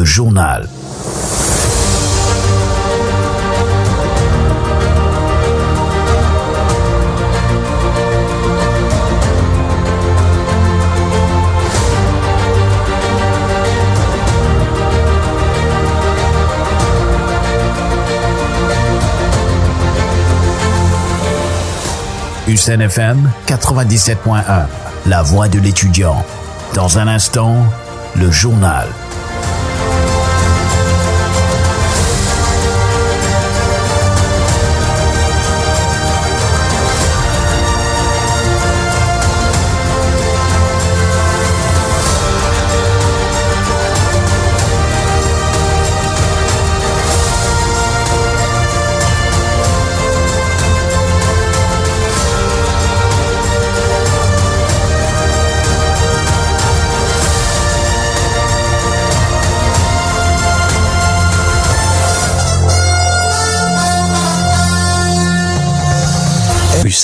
le journal. USN FM 97.1, la voix de l'étudiant. Dans un instant, le journal.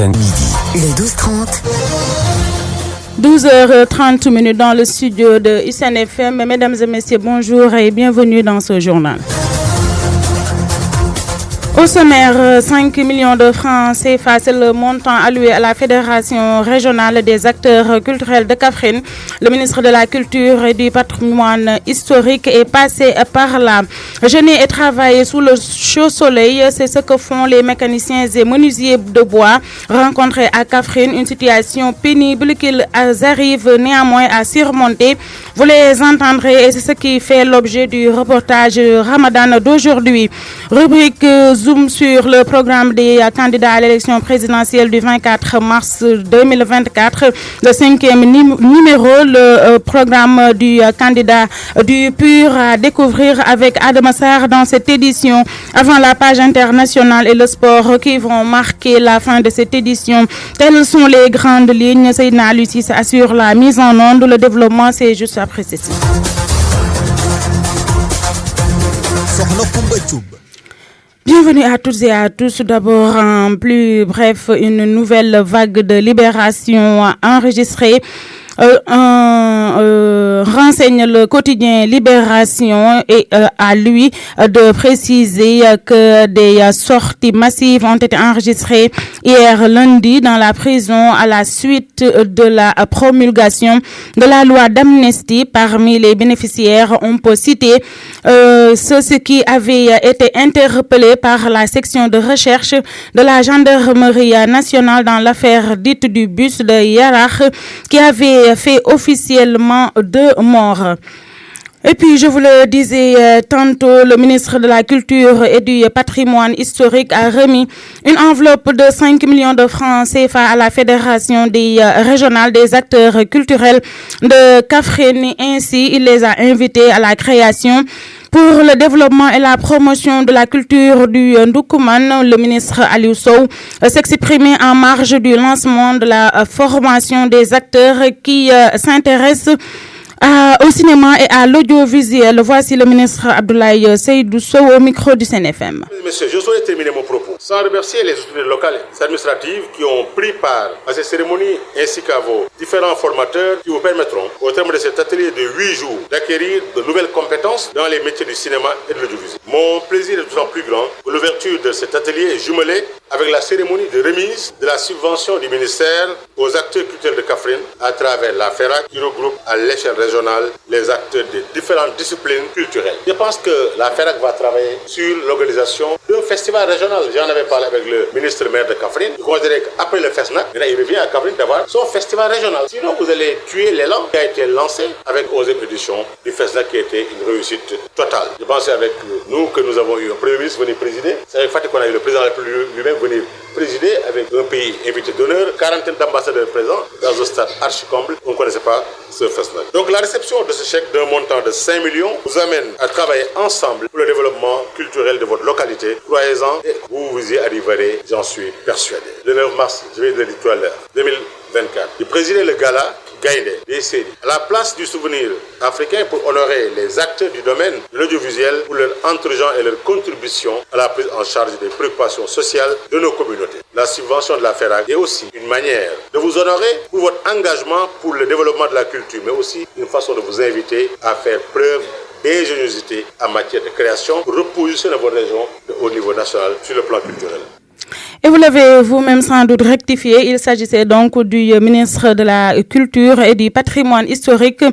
Midi. Le 12-30. 12h30 dans le studio de USN FM. Mesdames et messieurs, bonjour et bienvenue dans ce journal. Au sommaire, 5 millions de francs CFA, c'est le montant alloué à la Fédération régionale des acteurs culturels de Kaffrine. Le ministre de la Culture et du Patrimoine historique est passé par là. Jeûner et travailler sous le chaud soleil, c'est ce que font les mécaniciens et menuisiers de bois rencontrés à Kaffrine. Une situation pénible qu'ils arrivent néanmoins à surmonter. Vous les entendrez et c'est ce qui fait l'objet du reportage Ramadan d'aujourd'hui. Rubrique Zoom sur le programme des candidats à l'élection présidentielle du 24 mars 2024. Le 5e numéro, le programme du candidat du PUR à découvrir avec Adama Sarr dans cette édition. Avant la page internationale et le sport qui vont marquer la fin de cette édition. Telles sont les grandes lignes. Seydina Lucie assure la mise en onde. Le développement, c'est juste après ceci. Bienvenue à toutes et à tous. D'abord, en plus bref, une nouvelle vague de libération enregistrée. Renseigne le quotidien Libération et à lui de préciser que des sorties massives ont été enregistrées hier lundi dans la prison à la suite de la promulgation de la loi d'amnistie. Parmi les bénéficiaires, on peut citer ceux qui avaient été interpellés par la section de recherche de la gendarmerie nationale dans l'affaire dite du bus de Yarach qui avait fait officiellement 2 morts. Et puis, je vous le disais tantôt, le ministre de la Culture et du Patrimoine historique a remis une enveloppe de 5 millions de francs CFA à la Fédération régionale des acteurs culturels de Kaffrine. Ainsi, il les a invités à la création pour le développement et la promotion de la culture du Ndoukoumane. Le ministre Aliou Sow s'exprimait en marge du lancement de la formation des acteurs qui s'intéressent au cinéma et à l'audiovisuel. Voici le ministre Abdoulaye Seydou Sow au micro du CNFM. Monsieur, je souhaite terminer mon propos sans remercier les autorités locales et administratives qui ont pris part à cette cérémonie ainsi qu'à vos différents formateurs qui vous permettront, au terme de cet atelier de 8 jours, d'acquérir de nouvelles compétences dans les métiers du cinéma et de l'audiovisuel. Mon plaisir est d'autant plus grand que l'ouverture de cet atelier est jumelée avec la cérémonie de remise de la subvention du ministère aux acteurs culturels de Kaffrine à travers la FERAC qui regroupe à l'échelle régionale les acteurs de différentes disciplines culturelles. Je pense que la FERAC va travailler sur l'organisation d'un festival régional. J'en avais parlé avec le ministre maire de Kaffrine. Je considère qu'après le FESNAC, il revient à Kaffrine d'avoir son festival régional. Sinon, vous allez tuer l'élan qui a été lancé avec Osez éditions du FESNAC qui a été une réussite totale. Je pense avec nous que nous avons eu un premier ministre venir présider. C'est avec Fatih qu'on a eu le président de la République lui-même venir présider avec un pays invité d'honneur, quarantaine d'ambassadeurs présents dans un stade archi-comble. On ne connaissait pas ce FESNAC. Donc la réception de ce chèque d'un montant de 5 millions vous amène à travailler ensemble pour le développement culturel de votre localité. Croyez-en et vous y arriverez, j'en suis persuadé. Le 9 mars, je vais le dire tout à l'heure, 2024, je présiderai le gala Gaïdé, des séries, à la place du souvenir africain pour honorer les acteurs du domaine de l'audiovisuel pour leur entregent et leur contribution à la prise en charge des préoccupations sociales de nos communautés. La subvention de la FERAC est aussi une manière de vous honorer pour votre engagement pour le développement de la culture, mais aussi une façon de vous inviter à faire preuve d'ingéniosité ingéniosité en matière de création pour repositionner votre région au niveau national sur le plan culturel. Et vous l'avez vous-même sans doute rectifié, il s'agissait donc du ministre de la Culture et du Patrimoine historique,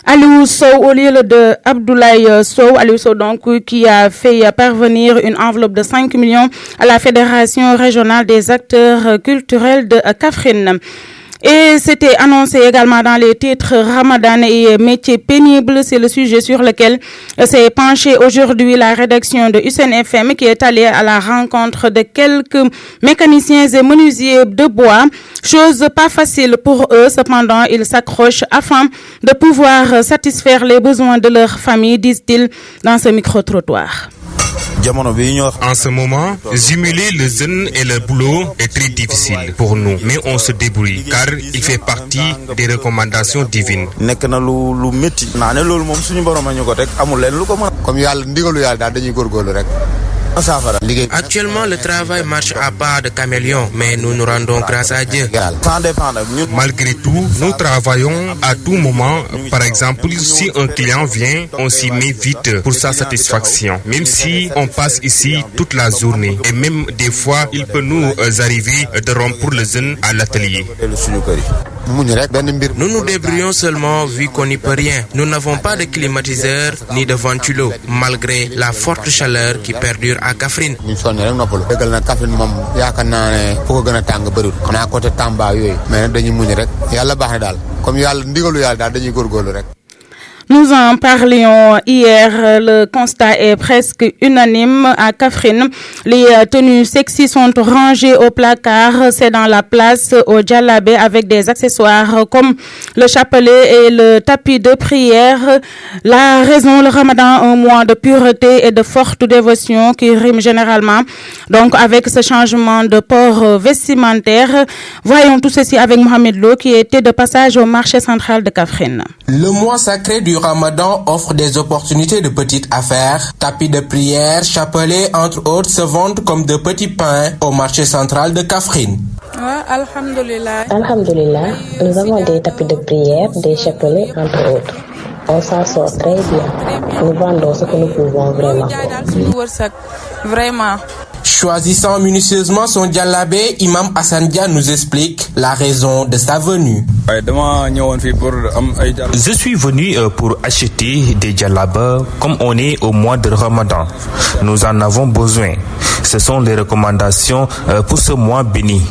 Aliou Sow, au lieu de Abdoulaye Sow. Aliou Sow donc qui a fait parvenir une enveloppe de 5 millions à la Fédération régionale des acteurs culturels de Kaffrine. Et c'était annoncé également dans les titres Ramadan et métiers pénibles. C'est le sujet sur lequel s'est penchée aujourd'hui la rédaction de USN FM qui est allée à la rencontre de quelques mécaniciens et menuisiers de bois. Chose pas facile pour eux, cependant ils s'accrochent afin de pouvoir satisfaire les besoins de leur famille, disent-ils dans ce micro-trottoir. En ce moment, simuler le jeûne et le boulot est très difficile pour nous, mais on se débrouille car il fait partie des recommandations divines. Actuellement, le travail marche à pas de caméléon, mais nous nous rendons grâce à Dieu. Malgré tout, nous travaillons à tout moment. Par exemple, si un client vient, on s'y met vite pour sa satisfaction. Même si on passe ici toute la journée. Et même des fois, il peut nous arriver de rompre le jeûne à l'atelier. Nous nous débrouillons seulement vu qu'on n'y peut rien. Nous n'avons pas de climatiseur ni de ventilo, malgré la forte chaleur qui perdure à Kaffrine. Nous en parlions hier, le constat est presque unanime à Kaffrine. Les tenues sexy sont rangées au placard, c'est dans la place au djallabé avec des accessoires comme le chapelet et le tapis de prière. La raison, le Ramadan, un mois de pureté et de forte dévotion qui rime généralement donc avec ce changement de port vestimentaire. Voyons tout ceci avec Mohamed Lo qui était de passage au marché central de Kaffrine. Le mois sacré du Ramadan offre des opportunités de petites affaires. Tapis de prière, chapelets, entre autres, se vendent comme de petits pains au marché central de Kaffrine. Alhamdulillah, nous avons des tapis de prière, des chapelets, entre autres. On s'en sort très bien. Nous vendons ce que nous pouvons vraiment. Choisissant minutieusement son djallabé, Imam Hassan Dia nous explique la raison de sa venue. Je suis venu pour acheter des djallabas comme on est au mois de Ramadan. Nous en avons besoin. Ce sont les recommandations pour ce mois béni.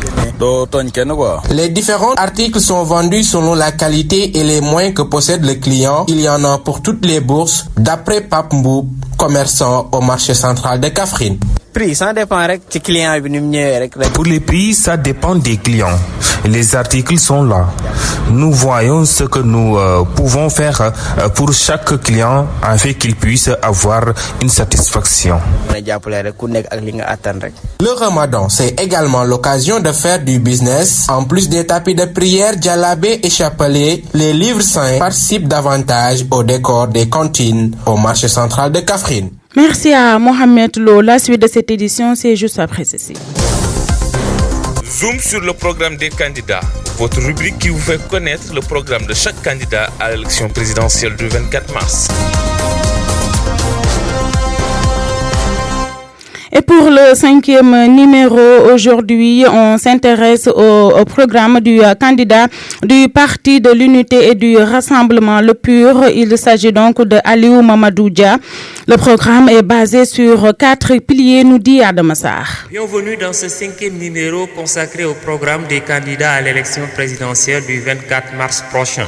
Les différents articles sont vendus selon la qualité et les moyens que possède le client. Il y en a pour toutes les bourses, d'après Pape Mboub, commerçant au marché central de Kaffrine. Pour les prix, ça dépend des clients. Les articles sont là. Nous voyons ce que nous pouvons faire pour chaque client afin qu'il puisse avoir une satisfaction. Le Ramadan, c'est également l'occasion de faire du business. En plus des tapis de prière, djallabé et chapelet, les livres saints participent davantage au décor des cantines au marché central de Kaffrine. Merci à Mohamed Lo. La suite de cette édition, c'est juste après ceci. Zoom sur le programme des candidats. Votre rubrique qui vous fait connaître le programme de chaque candidat à l'élection présidentielle du 24 mars. Et pour le 5e numéro, aujourd'hui, on s'intéresse au programme du candidat du Parti de l'Unité et du Rassemblement, le PUR. Il s'agit donc de Aliou Mamadou Dia. Le programme est basé sur 4 piliers, nous dit Adam Sarr. Bienvenue dans ce 5e numéro consacré au programme des candidats à l'élection présidentielle du 24 mars prochain.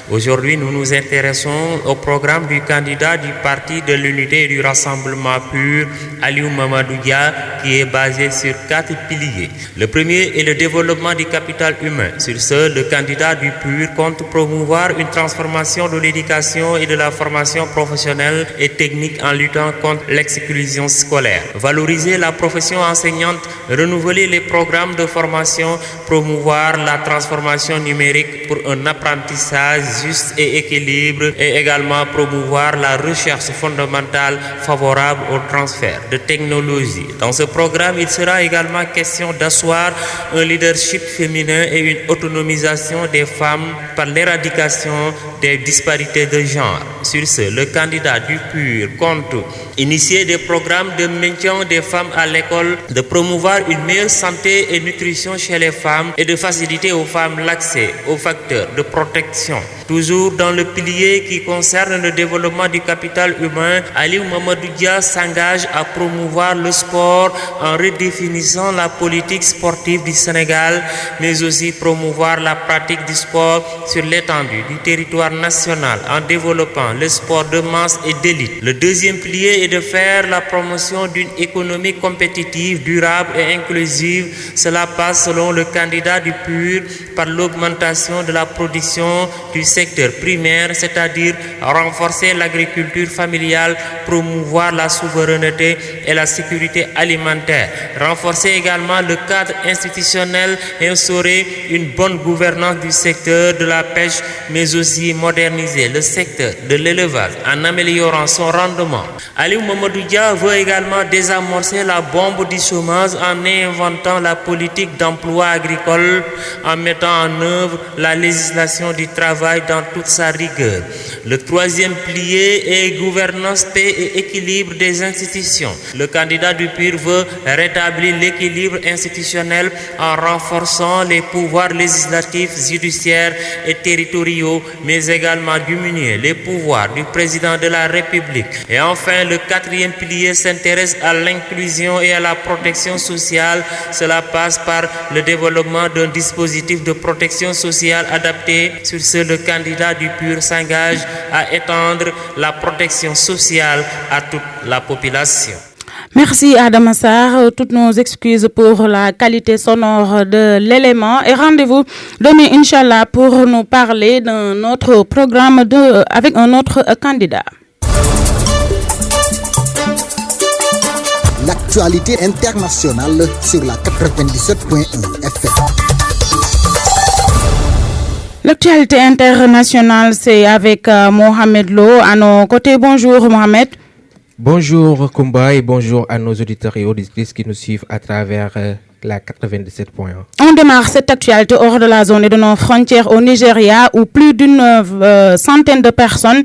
Aujourd'hui, nous nous intéressons au programme du candidat du Parti de l'Unité et du Rassemblement PUR, Aliou Mamadou Dia, qui est basé sur 4 piliers. Le premier est le développement du capital humain. Sur ce, le candidat du PUR compte promouvoir une transformation de l'éducation et de la formation professionnelle et technique en luttant contre l'exclusion scolaire. Valoriser la profession enseignante, renouveler les programmes de formation, promouvoir la transformation numérique pour un apprentissage juste et équilibré et également promouvoir la recherche fondamentale favorable au transfert de technologies. Dans ce programme, il sera également question d'asseoir un leadership féminin et une autonomisation des femmes par l'éradication des disparités de genre. Sur ce, le candidat du PUR compte initier des programmes de maintien des femmes à l'école, de promouvoir une meilleure santé et nutrition chez les femmes et de faciliter aux femmes l'accès aux facteurs de protection. Toujours dans le pilier qui concerne le développement du capital humain, Aliou Mamadou Dia s'engage à promouvoir le sport en redéfinissant la politique sportive du Sénégal, mais aussi promouvoir la pratique du sport sur l'étendue du territoire national en développant le sport de masse et d'élite. Le deuxième pilier est de faire la promotion d'une économie compétitive, durable et inclusive. Cela passe, selon le candidat du PUR, par l'augmentation de la production du secteur primaire, c'est-à-dire renforcer l'agriculture familiale, promouvoir la souveraineté et la sécurité alimentaire, renforcer également le cadre institutionnel et instaurer une bonne gouvernance du secteur de la pêche, mais aussi moderniser le secteur de l'élevage en améliorant son rendement. Aliou Mamadou Dia veut également désamorcer la bombe du chômage en inventant la politique d'emploi agricole, en mettant en œuvre la législation du travail dans toute sa rigueur. Le troisième pilier est gouvernance, paix et équilibre des institutions. Le candidat du PUR veut rétablir l'équilibre institutionnel en renforçant les pouvoirs législatifs, judiciaires et territoriaux, mais également diminuer les pouvoirs du président de la République. Et enfin, le quatrième pilier s'intéresse à l'inclusion et à la protection sociale. Cela passe par le développement d'un dispositif de protection sociale adapté. Sur ce, le candidat du PUR s'engage à étendre la protection sociale à toute la population. Merci Adam Assar. Toutes nos excuses pour la qualité sonore de l'élément et rendez-vous demain Inch'Allah pour nous parler d'un autre programme avec un autre candidat. L'actualité internationale sur la 97.1 FM. L'actualité internationale, c'est avec Mohamed Lo à nos côtés. Bonjour Mohamed. Bonjour Kumba et bonjour à nos auditeurs et auditrices qui nous suivent à travers la 97.1. On démarre cette actualité hors de la zone et de nos frontières au Nigeria où plus d'une centaine de personnes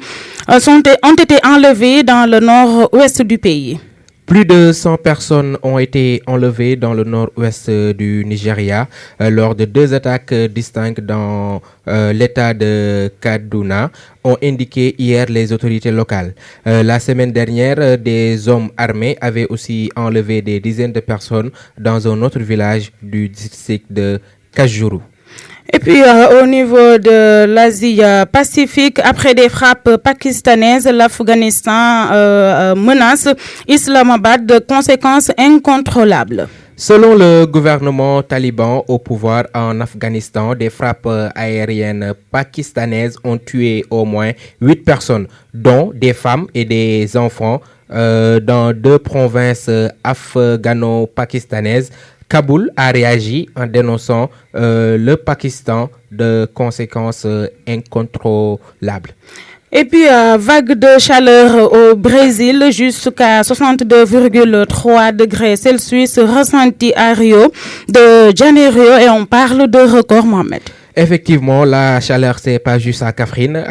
ont été enlevées dans le nord-ouest du pays. Plus de 100 personnes ont été enlevées dans le nord-ouest du Nigeria lors de deux attaques distinctes dans l'état de Kaduna, ont indiqué hier les autorités locales. La semaine dernière, des hommes armés avaient aussi enlevé des dizaines de personnes dans un autre village du district de Kajuru. Et puis au niveau de l'Asie Pacifique, après des frappes pakistanaises, l'Afghanistan menace Islamabad de conséquences incontrôlables. Selon le gouvernement taliban au pouvoir en Afghanistan, des frappes aériennes pakistanaises ont tué au moins 8 personnes, dont des femmes et des enfants, dans deux provinces afghano-pakistanaises. Kaboul a réagi en dénonçant le Pakistan de conséquences incontrôlables. Et puis, vague de chaleur au Brésil jusqu'à 62,3 degrés Celsius ressentis à Rio de Janeiro et on parle de record, Mohamed. Effectivement, la chaleur, c'est pas juste à Kaffrine.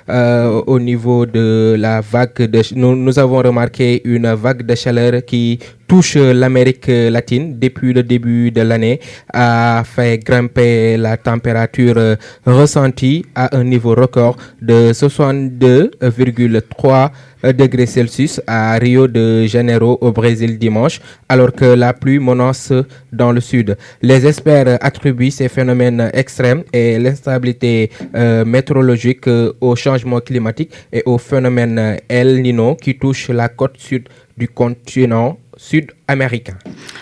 Au niveau de la vague nous avons remarqué une vague de chaleur qui touche l'Amérique latine depuis le début de l'année, a fait grimper la température ressentie à un niveau record de 62,3 degrés Celsius à Rio de Janeiro au Brésil dimanche, alors que la pluie menace dans le sud. Les experts attribuent ces phénomènes extrêmes et l'instabilité météorologique au changement climatique et au phénomène El Niño qui touche la côte sud du continent sud-américain.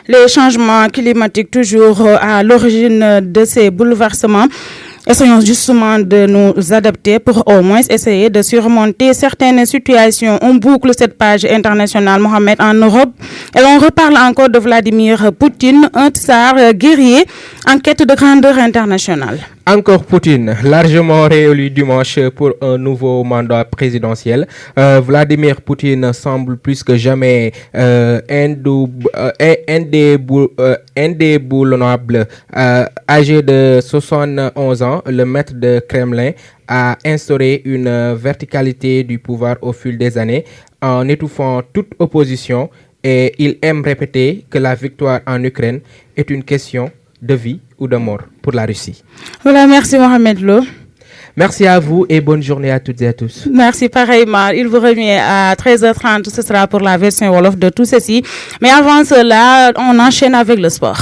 Les changements climatiques toujours à l'origine de ces bouleversements. Essayons justement de nous adapter pour au moins essayer de surmonter certaines situations. On boucle cette page internationale, Mohamed, en Europe. Et l'on reparle encore de Vladimir Poutine, un tsar guerrier en quête de grandeur internationale. Encore Poutine, largement réélu dimanche pour un nouveau mandat présidentiel. Vladimir Poutine semble plus que jamais indéboulonnable. Âgé de 71 ans, le maître de Kremlin a instauré une verticalité du pouvoir au fil des années en étouffant toute opposition, et il aime répéter que la victoire en Ukraine est une question de vie ou de mort pour la Russie. Voilà, merci Mohamed Lo. Merci à vous et bonne journée à toutes et à tous. Merci pareillement. Il vous revient à 13h30. Ce sera pour la version Wolof de tout ceci. Mais avant cela, on enchaîne avec le sport.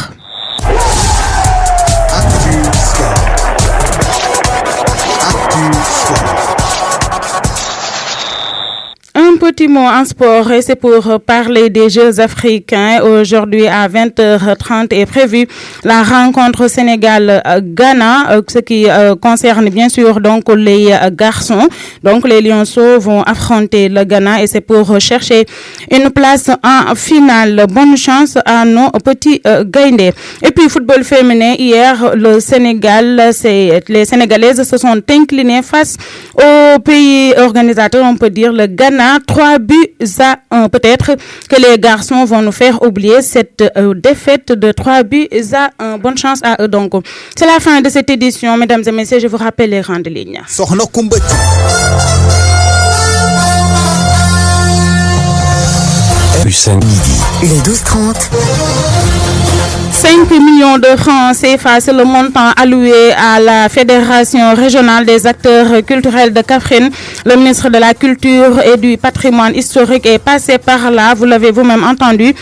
Un petit mot en sport et c'est pour parler des Jeux africains. Aujourd'hui à 20h30 est prévue la rencontre Sénégal-Ghana, ce qui concerne bien sûr donc les garçons. Donc les Lionceaux vont affronter le Ghana et c'est pour chercher une place en finale. Bonne chance à nos petits gaindés. Et puis football féminin, hier les Sénégalaises se sont inclinées face au pays organisateur, on peut dire le Ghana. 3-1. Peut-être que les garçons vont nous faire oublier cette défaite de 3-1. Bonne chance à eux donc. C'est la fin de cette édition, mesdames et messieurs. Je vous rappelle les grandes lignes. Le 12-30. 5 millions de francs CFA, c'est le montant alloué à la Fédération régionale des acteurs culturels de Kaffrine. Le ministre de la Culture et du Patrimoine historique est passé par là, vous l'avez vous-même entendu.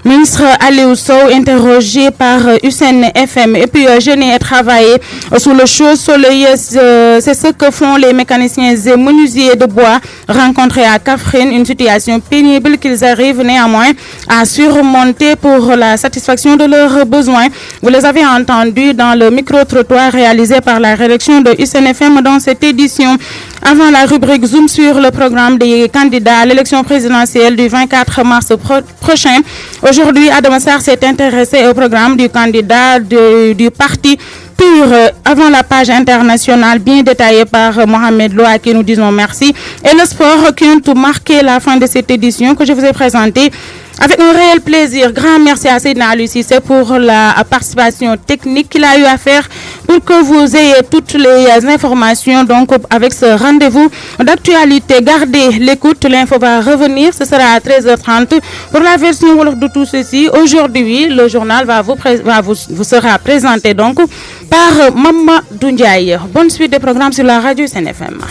Ministre Aliou Sow, interrogé par USN FM. Et puis, jeûner et travailler sous le chaud soleil, c'est ce que font les mécaniciens et menuisiers de bois rencontrés à Kaffrine. Une situation pénible qu'ils arrivent néanmoins à surmonter pour la satisfaction de leurs besoins. Vous les avez entendus dans le micro-trottoir réalisé par la rédaction de USN FM dans cette édition. Avant la rubrique Zoom sur le programme des candidats à l'élection présidentielle du 24 mars prochain. Aujourd'hui, Adam Sarr s'est intéressé au programme du candidat du parti PUR avant la page internationale bien détaillée par Mohamed Lo, à qui nous disons merci. Et le sport qui ont marqué la fin de cette édition que je vous ai présentée. Avec un réel plaisir, grand merci à Seydina Aliou Cissé pour la participation technique qu'il a eu à faire pour que vous ayez toutes les informations. Donc, avec ce rendez-vous d'actualité, gardez l'écoute. L'info va revenir. Ce sera à 13h30 pour la version Wolof de tout ceci. Aujourd'hui, le journal vous sera présenté donc par Mama Doundiaye. Bonne suite des programmes sur la radio SNFM.